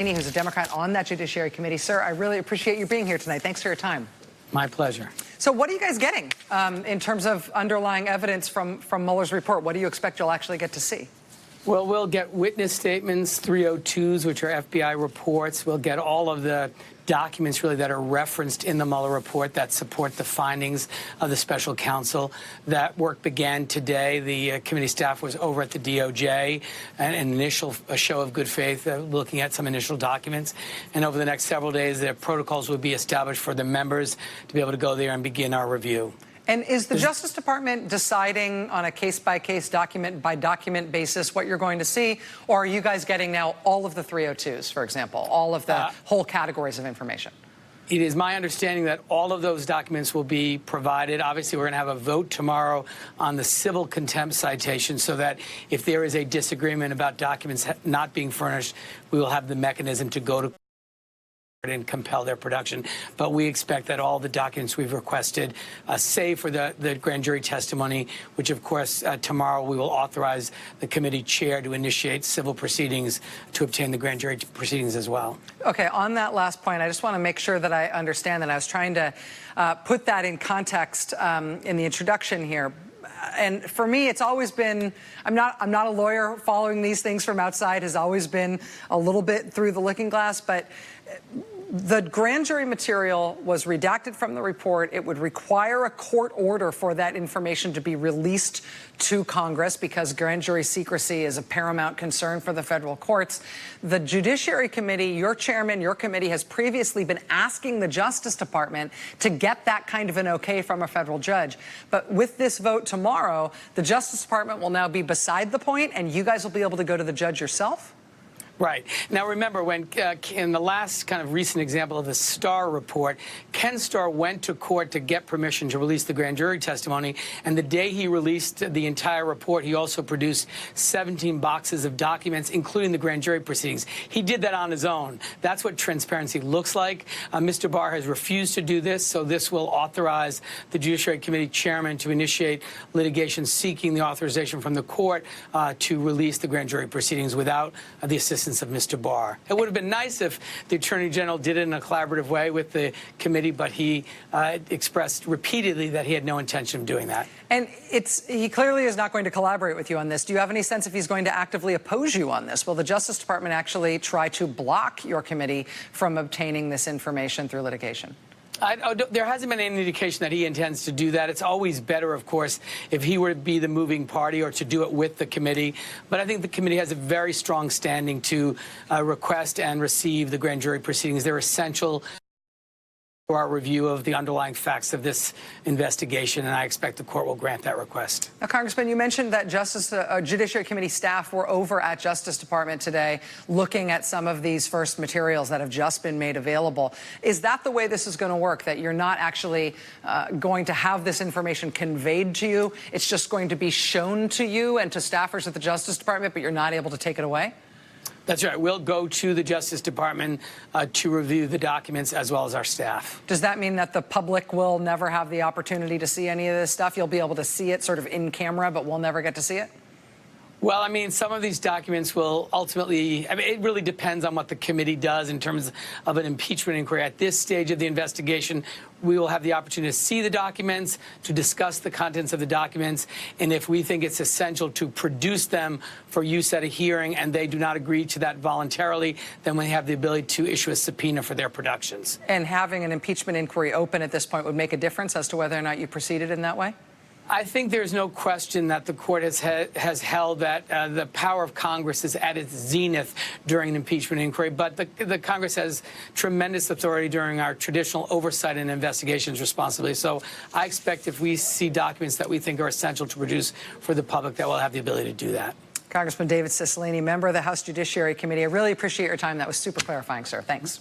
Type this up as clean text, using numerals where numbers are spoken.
Who's a Democrat on that Judiciary Committee. Sir, I really appreciate you being here tonight. Thanks for your time. My pleasure. So what are you guys getting in terms of underlying evidence from Mueller's report? What do you expect you'll actually get to see? Well, we'll get witness statements, 302s, which are FBI reports. We'll get all of the documents, really, that are referenced in the Mueller report that support the findings of the special counsel. That work began today. The committee staff was over at the DOJ, an initial show of good faith, looking at some initial documents. And over the next several days, the protocols will be established for the members to be able to go there and begin our review. And is the Justice Department deciding on a case-by-case, document-by-document basis what you're going to see? Or are you guys getting now all of the 302s, for example, all of the whole categories of information? It is my understanding that all of those documents will be provided. Obviously, we're going to have a vote tomorrow on the civil contempt citation so that if there is a disagreement about documents not being furnished, we will have the mechanism to go to and compel their production. But we expect that all the documents we've requested, save for the grand jury testimony, which, of course, tomorrow we will authorize the committee chair to initiate civil proceedings to obtain the grand jury proceedings as well. Okay, on that last point, I just want to make sure that I understand that. I was trying to put that in context in the introduction here. And for me, it's always been, I'm not a lawyer. Following these things from outside has always been a little bit through the looking glass, but the grand jury material was redacted from the report. It would require a court order for that information to be released to Congress because grand jury secrecy is a paramount concern for the federal courts. The Judiciary Committee, your chairman, your committee has previously been asking the Justice Department to get that kind of an okay from a federal judge. But with this vote tomorrow, the Justice Department will now be beside the point and you guys will be able to go to the judge yourself? Right. Now, remember, when in the last kind of recent example of the Starr report, Ken Starr went to court to get permission to release the grand jury testimony. And the day he released the entire report, he also produced 17 boxes of documents, including the grand jury proceedings. He did that on his own. That's what transparency looks like. Mr. Barr has refused to do this, so this will authorize the Judiciary Committee chairman to initiate litigation seeking the authorization from the court to release the grand jury proceedings without the assistance of Mr. Barr. It would have been nice if the Attorney General did it in a collaborative way with the committee, but he expressed repeatedly that he had no intention of doing that. And he clearly is not going to collaborate with you on this. Do you have any sense if he's going to actively oppose you on this? Will the Justice Department actually try to block your committee from obtaining this information through litigation? There hasn't been any indication that he intends to do that. It's always better, of course, if he were to be the moving party or to do it with the committee. But I think the committee has a very strong standing to request and receive the grand jury proceedings. They're essential for our review of the underlying facts of this investigation, and I expect the court will grant that request. Now, Congressman, you mentioned that Judiciary Committee staff were over at Justice Department today looking at some of these first materials that have just been made available. Is that the way this is going to work, that you're not actually going to have this information conveyed to you? It's just going to be shown to you and to staffers at the Justice Department, but you're not able to take it away? That's right. We'll go to the Justice Department to review the documents as well as our staff. Does that mean that the public will never have the opportunity to see any of this stuff? You'll be able to see it sort of in camera, but we'll never get to see it? Well, I mean, some of these documents will ultimately, I mean, it really depends on what the committee does in terms of an impeachment inquiry. At this stage of the investigation, we will have the opportunity to see the documents, to discuss the contents of the documents, and if we think it's essential to produce them for use at a hearing and they do not agree to that voluntarily, then we have the ability to issue a subpoena for their productions. And having an impeachment inquiry open at this point would make a difference as to whether or not you proceeded in that way? I think there's no question that the court has held that the power of Congress is at its zenith during an impeachment inquiry, but the Congress has tremendous authority during our traditional oversight and investigations responsibility. So I expect if we see documents that we think are essential to produce for the public, that we'll have the ability to do that. Congressman David Cicilline, member of the House Judiciary Committee, I really appreciate your time. That was super clarifying, sir. Thanks.